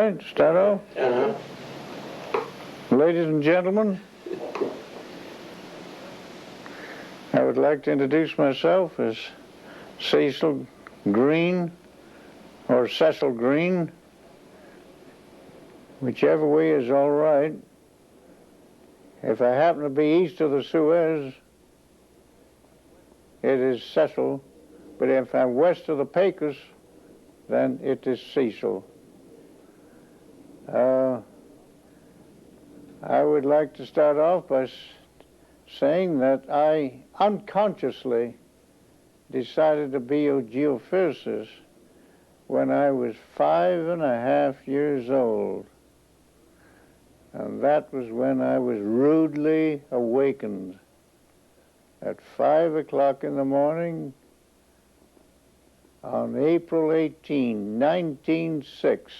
right, start off. Ladies and gentlemen, I would like to introduce myself as Cecil Green, or Cecil Green, whichever way is all right. If I happen to be east of the Suez, it is Cecil, but if I'm west of the Pecos, then it is Cecil. I would like to start off by saying that I unconsciously decided to be a geophysicist when I was 5.5 years old. And that was when I was rudely awakened at 5 o'clock in the morning on April 18, 1906,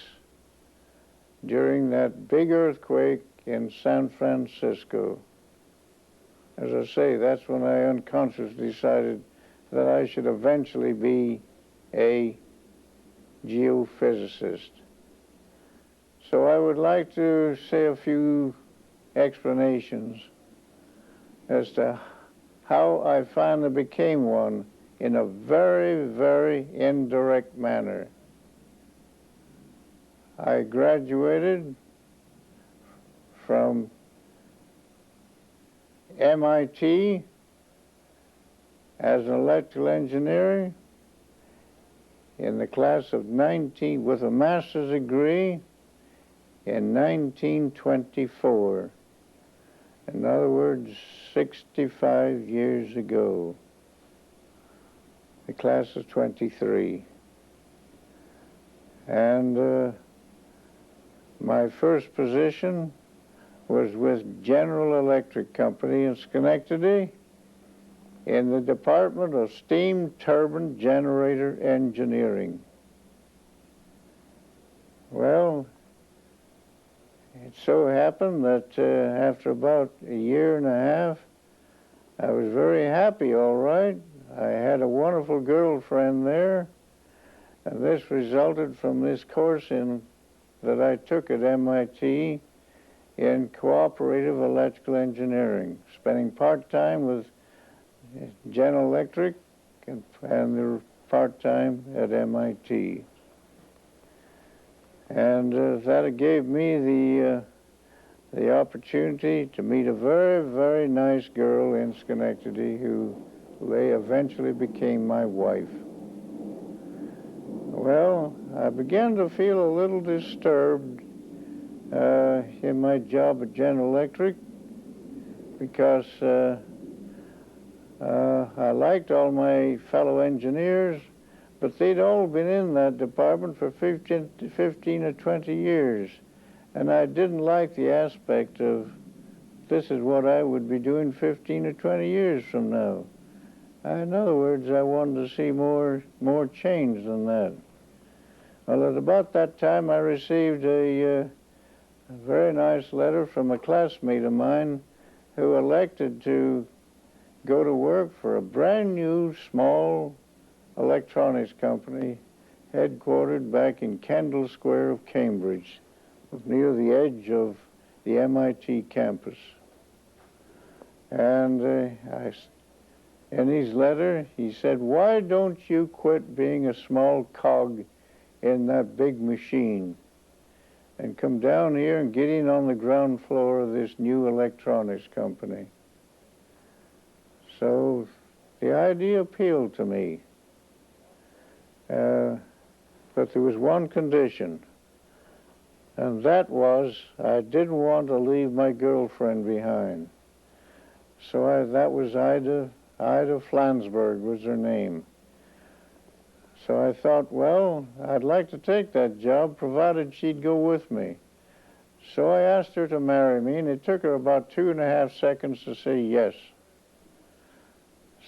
during that big earthquake in San Francisco. As I say, that's when I unconsciously decided that I should eventually be a geophysicist. So I would like to say a few explanations as to how I finally became one in a very, very indirect manner. I graduated from MIT as an electrical engineer in the class of 19 with a master's degree in 1924. In other words, 65 years ago. The class of 23. And my first position was with General Electric Company in Schenectady in the Department of Steam Turbine Generator Engineering. Well, it so happened that after about 1.5 years, I was very happy, all right. I had a wonderful girlfriend there, and this resulted from this course that I took at MIT in cooperative electrical engineering, spending part-time with General Electric and the part-time at MIT. And that gave me the opportunity to meet a very, very nice girl in Schenectady who eventually became my wife. Well, I began to feel a little disturbed in my job at General Electric because I liked all my fellow engineers, but they'd all been in that department for 15 or 20 years, and I didn't like the aspect of this is what I would be doing 15 or 20 years from now. In other words, I wanted to see more change than that. Well, at about that time, I received a very nice letter from a classmate of mine who elected to go to work for a brand new small electronics company headquartered back in Kendall Square of Cambridge, near the edge of the MIT campus. And in his letter, he said, "Why don't you quit being a small cog in that big machine and come down here and get in on the ground floor of this new electronics company?" So the idea appealed to me. But there was one condition, and that was I didn't want to leave my girlfriend behind. So that was Ida Flansburgh was her name. So I thought, well, I'd like to take that job provided she'd go with me. So I asked her to marry me, and it took her about 2.5 seconds to say yes.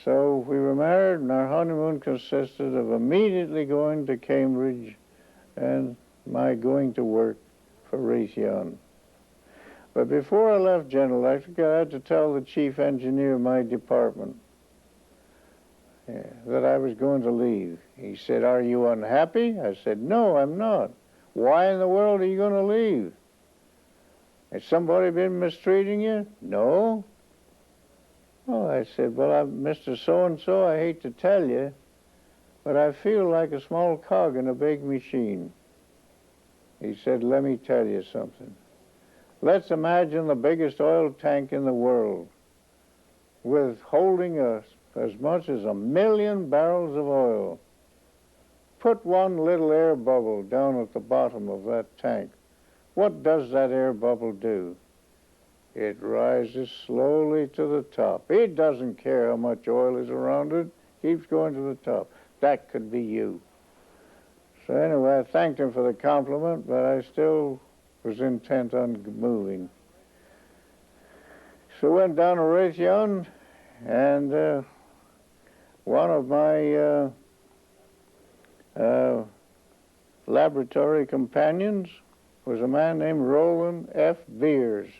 So we were married, and our honeymoon consisted of immediately going to Cambridge and my going to work for Raytheon. But before I left General Electric, I had to tell the chief engineer of my department that I was going to leave. He said, "Are you unhappy?" I said, "No, I'm not." Why in the world are you going to leave? Has somebody been mistreating you? No. Oh, I said, well, Mr. So-and-so, I hate to tell you, but I feel like a small cog in a big machine. He said, let me tell you something. Let's imagine the biggest oil tank in the world with holding as much as 1 million barrels of oil. Put one little air bubble down at the bottom of that tank. What does that air bubble do? It rises slowly to the top. It doesn't care how much oil is around it. Keeps going to the top. That could be you. So anyway, I thanked him for the compliment, but I still was intent on moving. So went down to Raytheon, and one of my laboratory companions was a man named Roland F. Beers,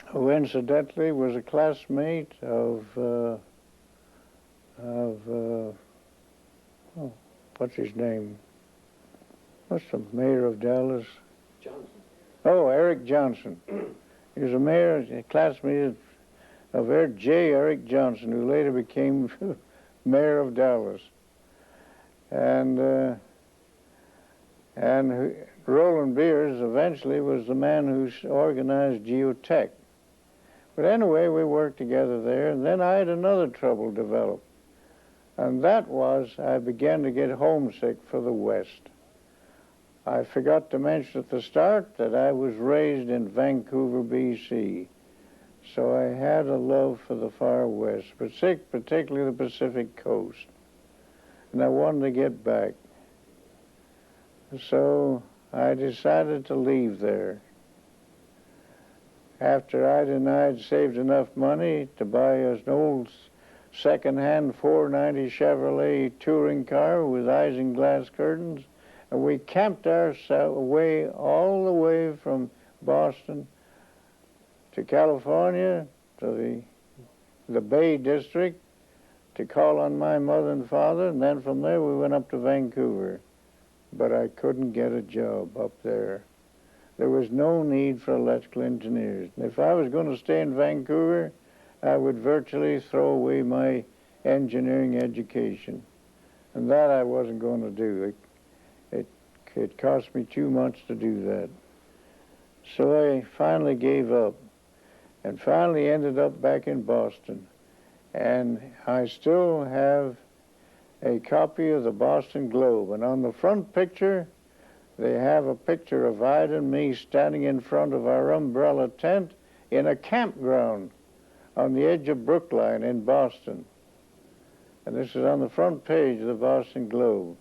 who incidentally was a classmate of what's his name? What's the mayor of Dallas? Johnson. Oh, Eric Johnson. He was a classmate of Eric Johnson, who later became mayor of Dallas. And Roland Beers eventually was the man who organized Geotech. But anyway, we worked together there, and then I had another trouble develop. And that was I began to get homesick for the West. I forgot to mention at the start that I was raised in Vancouver, BC. So I had a love for the far West, particularly the Pacific Coast. And I wanted to get back. So I decided to leave there. After I'd saved enough money to buy an old second-hand 490 Chevrolet touring car with isinglass curtains, and we camped ourselves away all the way from Boston to California, to the Bay District, to call on my mother and father, and then from there we went up to Vancouver. But I couldn't get a job up there. There was no need for electrical engineers. And if I was going to stay in Vancouver, I would virtually throw away my engineering education. And that I wasn't going to do. It cost me too much to do that. So I finally gave up, and finally ended up back in Boston. And I still have a copy of the Boston Globe, and on the front picture they have a picture of Ida and me standing in front of our umbrella tent in a campground on the edge of Brookline in Boston. And this is on the front page of the Boston Globe.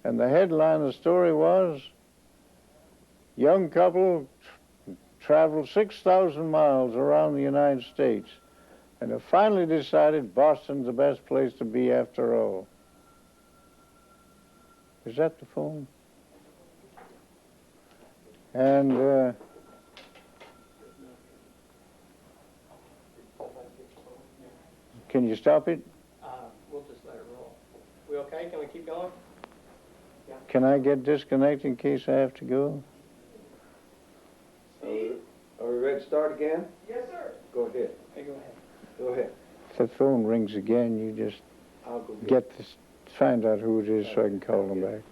And the headline of the story was, young couple traveled 6,000 miles around the United States and have finally decided Boston's the best place to be after all. Is that the phone? And can you stop it? We'll just let it roll. We okay? Can we keep going? Yeah. Can I get disconnected in case I have to go? Are we ready to start again? Yes, sir. Go ahead. Hey, go ahead. Go ahead. If the phone rings again, you just I'll go get this, find out who it is so I can call them back.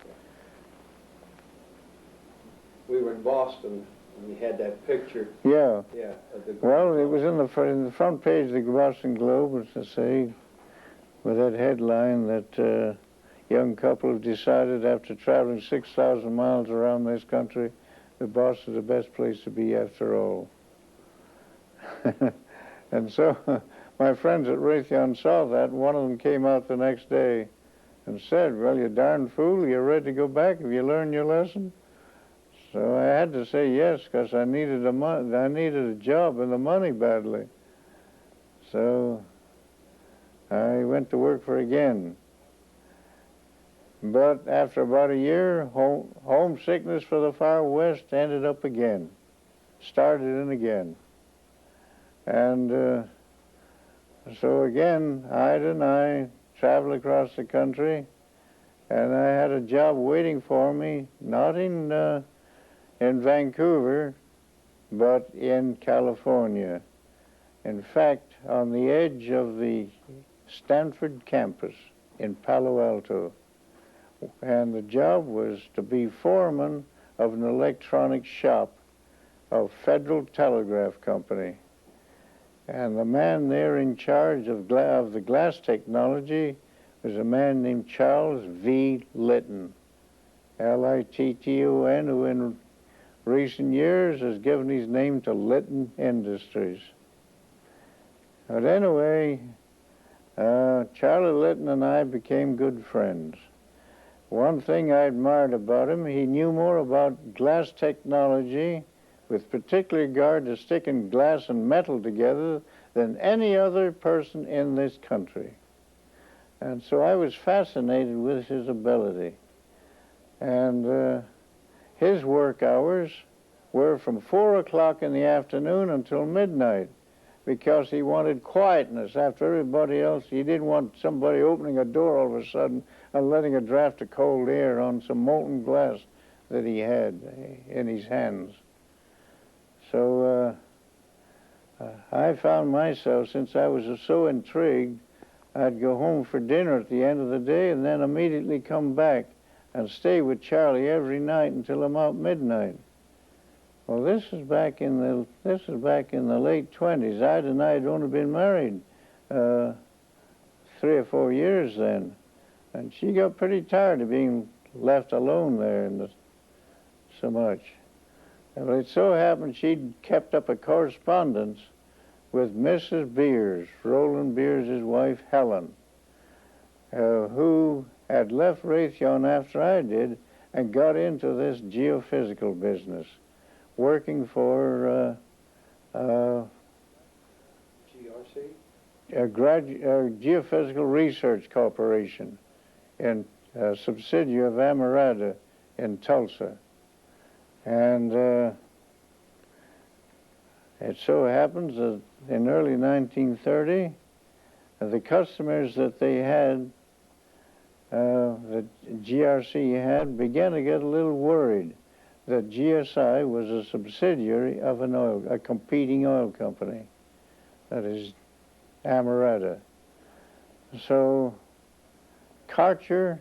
We were in Boston and we had that picture. Yeah. Yeah. Of the Well, it was in the front page of the Boston Globe, as I say, with that headline that young couple have decided after traveling 6,000 miles around this country that Boston's the best place to be after all. And so my friends at Raytheon saw that, and one of them came out the next day and said, well, you darn fool, you're ready to go back? Have you learned your lesson? So I had to say yes, because I needed a job and the money badly. So I went to work for again. But after about a year, homesickness for the far west ended up again. Started in again. And so again, Ida and I traveled across the country and I had a job waiting for me, not in Vancouver, but in California. In fact, on the edge of the Stanford campus in Palo Alto. And the job was to be foreman of an electronics shop of Federal Telegraph Company. And the man there in charge of the glass technology was a man named Charles V. Litton, Litton, who in recent years has given his name to Litton Industries. But anyway, Charlie Litton and I became good friends. One thing I admired about him, he knew more about glass technology, with particular regard to sticking glass and metal together, than any other person in this country. And so I was fascinated with his ability. And his work hours were from 4 o'clock in the afternoon until midnight, because he wanted quietness after everybody else. He didn't want somebody opening a door all of a sudden and letting a draft of cold air on some molten glass that he had in his hands. So I found myself, since I was so intrigued, I'd go home for dinner at the end of the day and then immediately come back and stay with Charlie every night until about midnight. Well, this is back in the late 20s. Ida and I had only been married 3 or 4 years then, and she got pretty tired of being left alone there so much. But it so happened she'd kept up a correspondence with Mrs. Beers, Roland Beers' wife, Helen, who had left Raytheon after I did and got into this geophysical business, working for GRC? a Geophysical Research Corporation, in a subsidiary of Amerada in Tulsa. And it so happens that in early 1930, the customers that they had, that GRC had, began to get a little worried that GSI was a subsidiary of a competing oil company, that is Amerada. So Karcher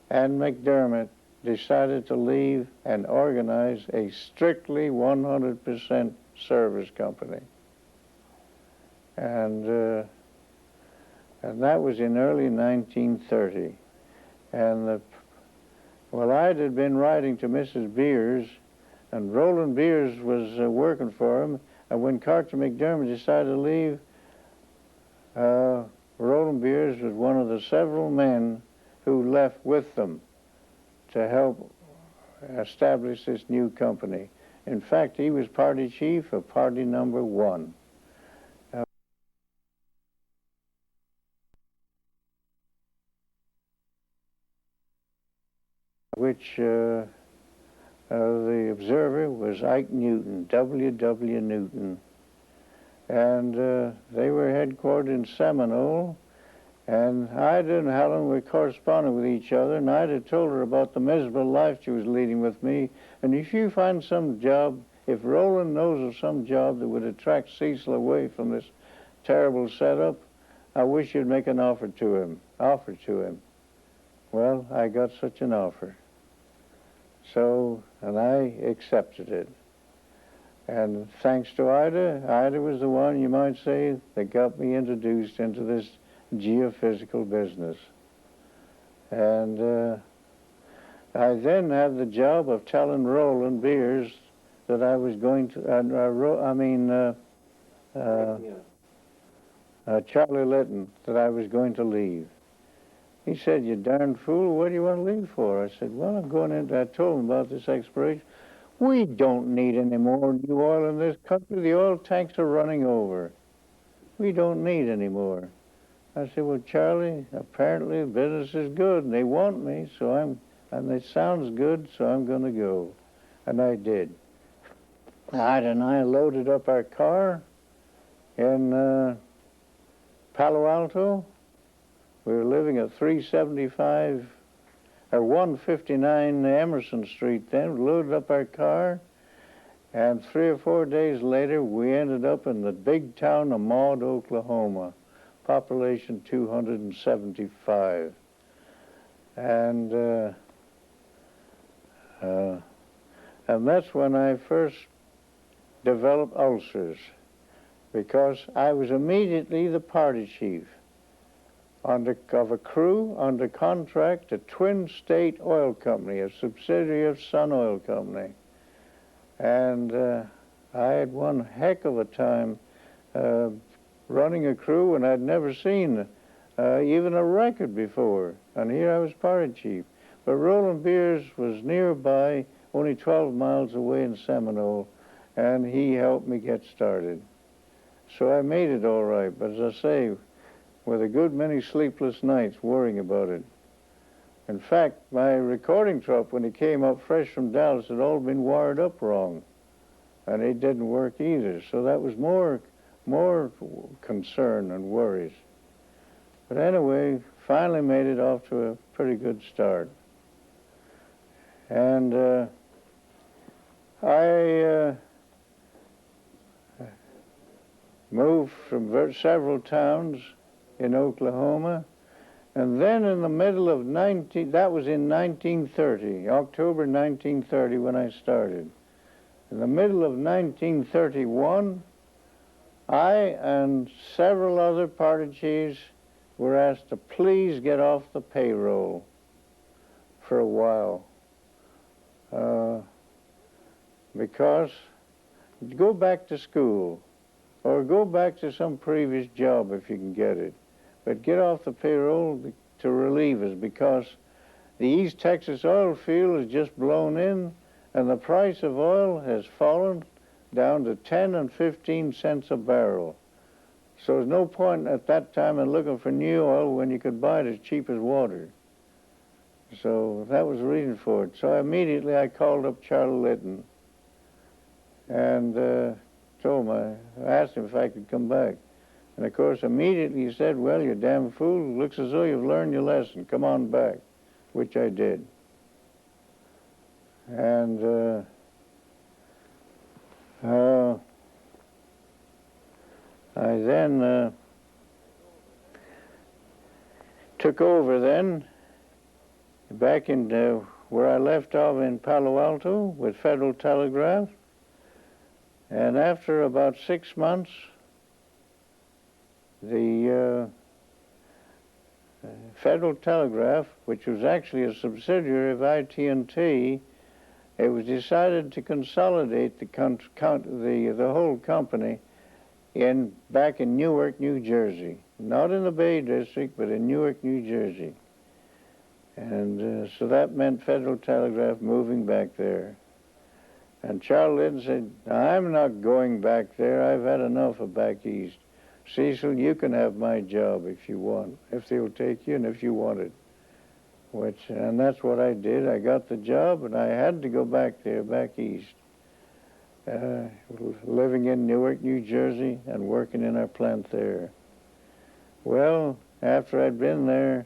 and McDermott decided to leave and organize a strictly 100% service company. And that was in early 1930. And I had been writing to Mrs. Beers, and Roland Beers was working for him, and when Karcher McDermott decided to leave, Roland Beers was one of the several men who left with them to help establish this new company. In fact, he was party chief of party number 1. Which the observer was Ike Newton, W.W. Newton. And they were headquartered in Seminole, and Ida and Helen were corresponding with each other, and Ida told her about the miserable life she was leading with me, and if you find some job, if Roland knows of some job that would attract Cecil away from this terrible setup, I wish you'd make an offer to him. Well, I got such an offer. So, and I accepted it. And thanks to Ida was the one, you might say, that got me introduced into this geophysical business. And I then had the job of telling Roland Beers that I was going to, Charlie Litton, that I was going to leave. He said, "You darn fool, what do you want to leave for?" I said, "Well, I'm going into," I told him about this exploration. "We don't need any more new oil in this country. The oil tanks are running over. We don't need any more." I said, "Well, Charlie, apparently the business is good, and they want me, and it sounds good, so I'm going to go." And I did. Ida and I loaded up our car in Palo Alto. We were living at 375 or 159 Emerson Street then, loaded up our car, and 3 or 4 days later, we ended up in the big town of Maud, Oklahoma, population 275. And that's when I first developed ulcers, because I was immediately the party chief of a crew under contract to Twin State Oil Company, a subsidiary of Sun Oil Company. And I had one heck of a time running a crew, and I'd never seen even a record before. And here I was party chief. But Roland Beers was nearby, only 12 miles away in Seminole, and he helped me get started. So I made it all right, but as I say, with a good many sleepless nights worrying about it. In fact, my recording truck, when it came up fresh from Dallas, had all been wired up wrong, and it didn't work either. So that was more concern and worries. But anyway, finally made it off to a pretty good start. And I moved from several towns in Oklahoma, and then in the middle of that was in 1930, October 1930 when I started. In the middle of 1931, I and several other party chiefs were asked to please get off the payroll for a while, because go back to school or go back to some previous job if you can get it, but get off the payroll to relieve us, because the East Texas oil field has just blown in, and the price of oil has fallen down to 10 and 15 cents a barrel. So there's no point at that time in looking for new oil when you could buy it as cheap as water. So that was the reason for it. So immediately I called up Charlie Litton and told him, I asked him if I could come back. And of course immediately he said, well, you damn fool, looks as though you've learned your lesson, come on back, which I did. And I then took over then, back in where I left off in Palo Alto with Federal Telegraph. And after about 6 months, the Federal Telegraph, which was actually a subsidiary of IT&T, it was decided to consolidate the whole company back in Newark, New Jersey. Not in the Bay District, but in Newark, New Jersey. And so that meant Federal Telegraph moving back there. And Charlie Litton said, I'm not going back there. I've had enough of back east. Cecil, you can have my job if you want, if they'll take you and if you want it. And that's what I did. I got the job, and I had to go back there, back east, living in Newark, New Jersey, and working in our plant there. Well, after I'd been there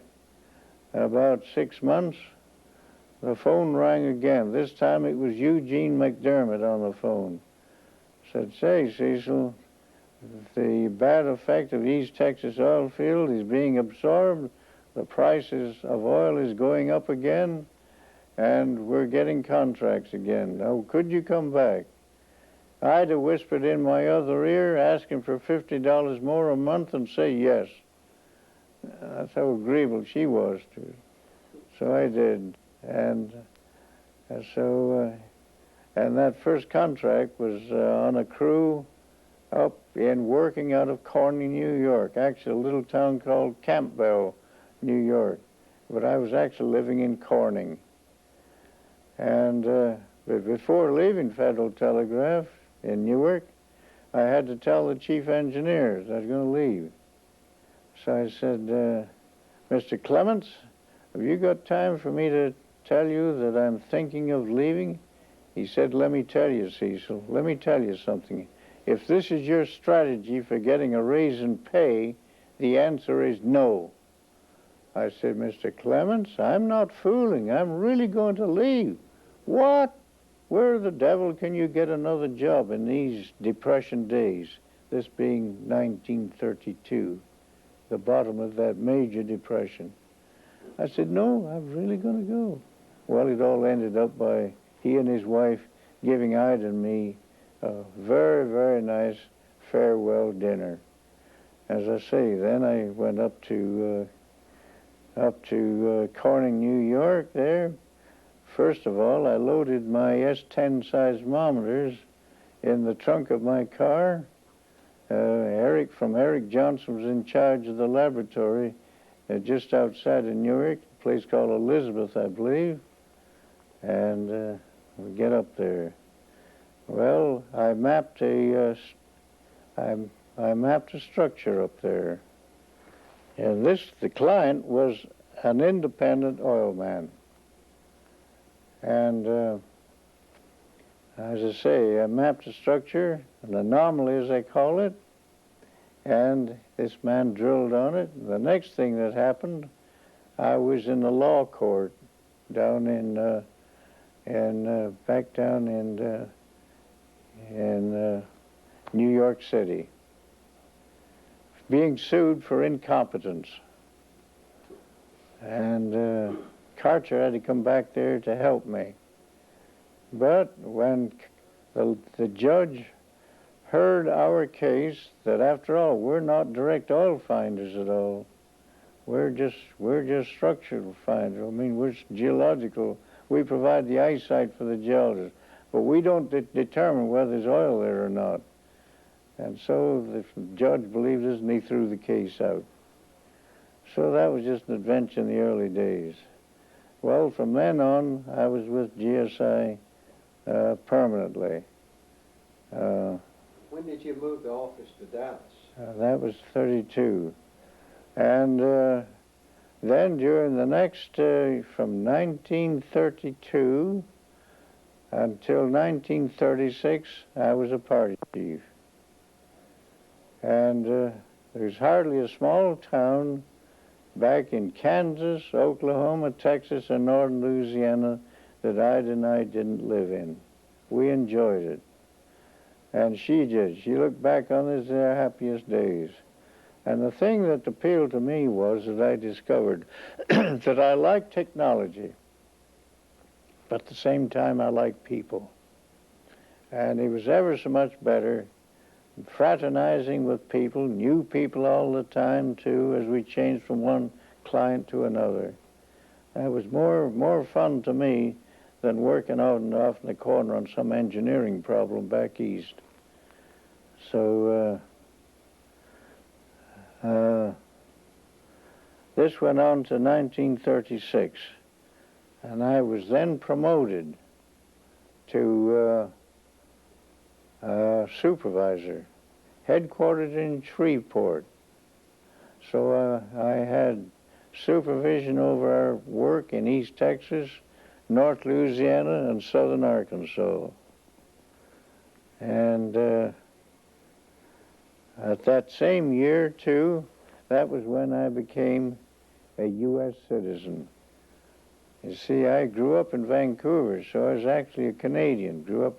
about 6 months, the phone rang again. This time it was Eugene McDermott on the phone. Said, say, Cecil, the bad effect of East Texas oil field is being absorbed. The prices of oil is going up again, and we're getting contracts again. Now, could you come back? I'd have whispered in my other ear, asking for $50 more a month, and say yes. That's how agreeable she was to it. So I did. And that first contract was on a crew up in working out of Corning, New York, actually a little town called Campbell, New York. But I was actually living in Corning. And but before leaving Federal Telegraph in Newark, I had to tell the chief engineers I was going to leave. So I said, Mr. Clements, have you got time for me to tell you that I'm thinking of leaving? He said, let me tell you, Cecil, let me tell you something. If this is your strategy for getting a raise in pay, the answer is no. I said, Mr. Clements, I'm not fooling. I'm really going to leave. What? Where the devil can you get another job in these Depression days? This being 1932, the bottom of that major depression. I said, no, I'm really going to go. Well, it all ended up by he and his wife giving Ida and me a very, very nice farewell dinner. As I say, then I went up to Corning, New York there. First of all, I loaded my S10 seismometers in the trunk of my car. Eric Johnson was in charge of the laboratory just outside of Newark, a place called Elizabeth, I believe. And we get up there. Well, I mapped a structure up there. And the client was an independent oil man. And as I say, I mapped a structure, an anomaly as I call it, and this man drilled on it. The next thing that happened, I was in the law court down back down in New York City, being sued for incompetence. And Carter had to come back there to help me. But when the judge heard our case, that after all, we're not direct oil finders at all. We're just structural finders. I mean, we're geological. We provide the eyesight for the geologist, but we don't determine whether there's oil there or not. And so the judge believed us, and he threw the case out. So that was just an adventure in the early days. Well, from then on, I was with GSI permanently. When did you move the office to Dallas? That was 32. And then during the next, from 1932 until 1936, I was a party chief. And there's hardly a small town back in Kansas, Oklahoma, Texas, and northern Louisiana that Ida and I didn't live in. We enjoyed it. And she did. She looked back on this as her happiest days. And the thing that appealed to me was that I discovered that I like technology, but at the same time I like people. And it was ever so much better fraternizing with people, new people all the time too, as we changed from one client to another. That was more fun to me than working out and off in the corner on some engineering problem back east. So this went on to 1936, and I was then promoted to supervisor, headquartered in Shreveport. So I had supervision over our work in East Texas, North Louisiana, and Southern Arkansas. And at that same year, too, that was when I became a U.S. citizen. You see, I grew up in Vancouver, so I was actually a Canadian. Grew up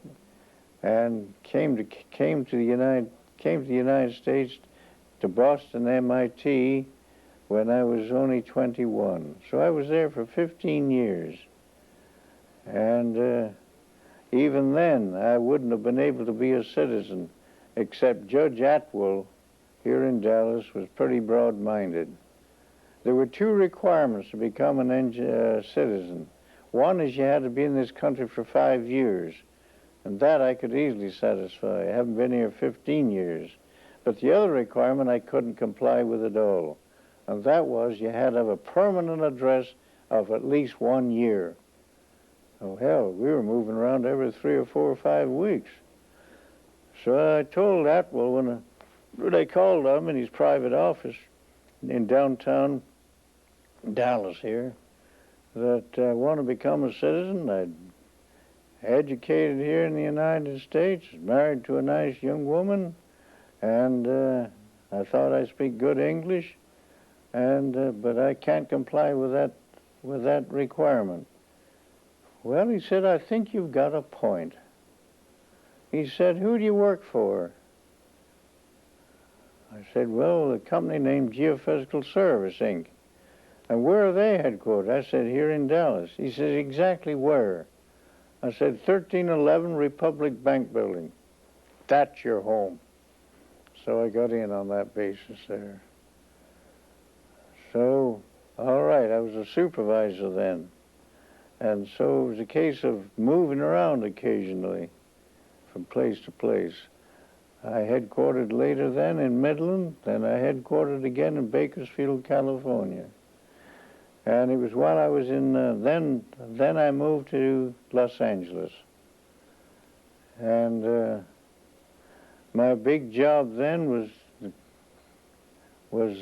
and came to the United States, to Boston, MIT, when I was only 21. So I was there for 15 years. And even then, I wouldn't have been able to be a citizen, except Judge Atwell here in Dallas was pretty broad-minded. There were two requirements to become an citizen. One is you had to be in this country for 5 years, and that I could easily satisfy. I haven't been here 15 years. But the other requirement I couldn't comply with at all, and that was you had to have a permanent address of at least 1 year. Oh, hell, we were moving around every 3 or 4 or 5 weeks. So I told Atwell when I called him in his private office in downtown Dallas here, that I want to become a citizen. I'd educated here in the United States, married to a nice young woman, and I thought I speak good English, and but I can't comply with that requirement. Well, he said, I think you've got a point. He said, who do you work for? I said, well, a company named Geophysical Service, Inc. And where are they headquartered? I said, here in Dallas. He said, exactly where? I said, 1311 Republic Bank Building. That's your home. So I got in on that basis there. So, all right, I was a supervisor then. And so it was a case of moving around occasionally from place to place. I headquartered later then in Midland, then I headquartered again in Bakersfield, California. And it was while I was in, then I moved to Los Angeles. And my big job then was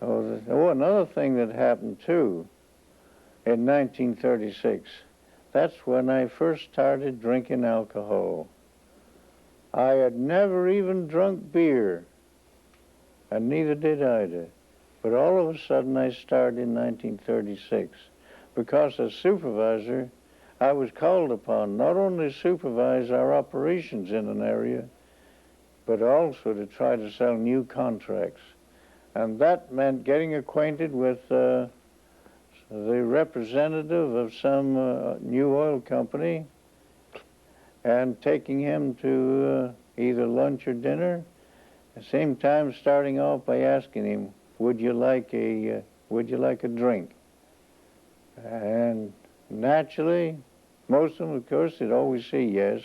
another thing that happened too in 1936. That's when I first started drinking alcohol. I had never even drunk beer, and neither did Ida. But all of a sudden I started in 1936 because as supervisor I was called upon not only to supervise our operations in an area, but also to try to sell new contracts. And that meant getting acquainted with the representative of some new oil company and taking him to either lunch or dinner. At the same time starting off by asking him, would you like a drink? And naturally, most of them, of course, they'd always say yes.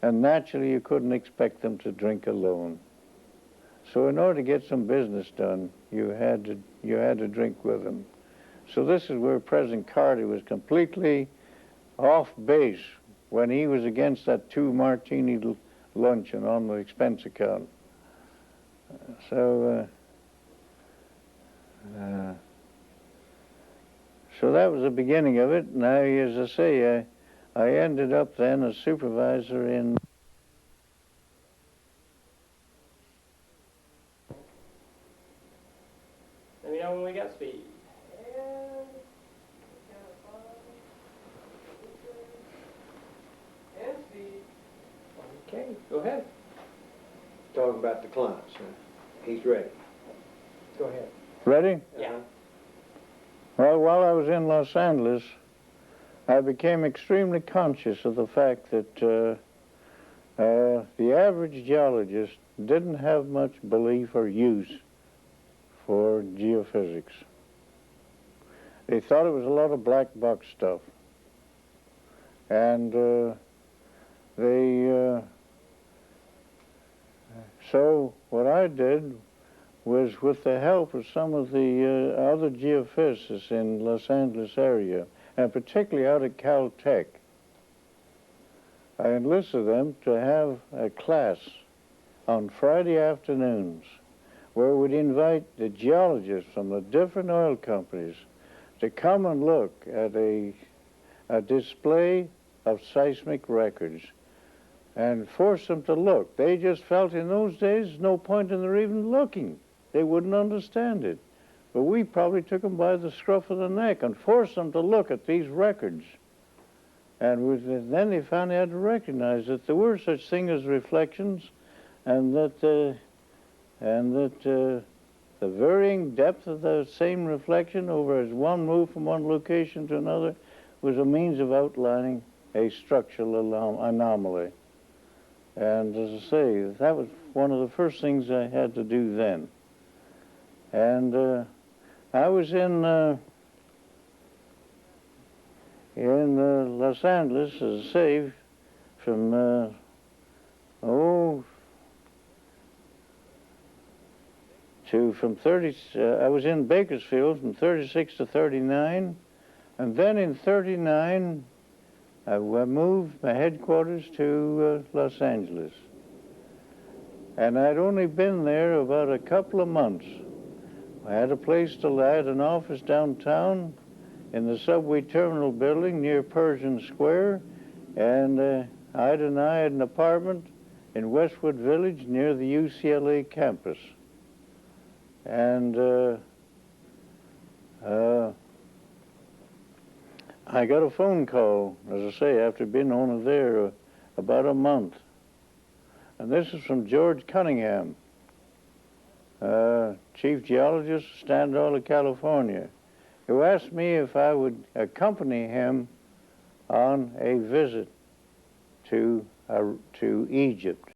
And naturally, you couldn't expect them to drink alone. So in order to get some business done, you had to drink with them. So this is where President Carter was completely off base when he was against that 2-martini luncheon on the expense account. So that was the beginning of it. Now, as I say, I ended up then as supervisor in. Let me know when we got speed. And speed. Okay, go ahead. Talking about the clients. He's ready. Go ahead. Ready? Yeah. Well, while I was in Los Angeles, I became extremely conscious of the fact that the average geologist didn't have much belief or use for geophysics. They thought it was a lot of black box stuff. And so what I did was, with the help of some of the other geophysicists in Los Angeles area, and particularly out at Caltech, I enlisted them to have a class on Friday afternoons where we'd invite the geologists from the different oil companies to come and look at a display of seismic records and force them to look. They just felt in those days no point in their even looking. They wouldn't understand it. But we probably took them by the scruff of the neck and forced them to look at these records. And then they finally had to recognize that there were such things as reflections, and that the varying depth of the same reflection over as one moved from one location to another was a means of outlining a structural anomaly. And as I say, that was one of the first things I had to do then. And I was in Los Angeles, as I say, from I was in Bakersfield from 36 to 39, and then in 39 I moved my headquarters to Los Angeles. And I'd only been there about a couple of months. I had a place to I had an office downtown in the subway terminal building near Pershing Square, and I had an apartment in Westwood Village near the UCLA campus. And I got a phone call, as I say, after being only there about a month. And this is from George Cunningham, Chief Geologist, Standola, California, who asked me if I would accompany him on a visit to Egypt.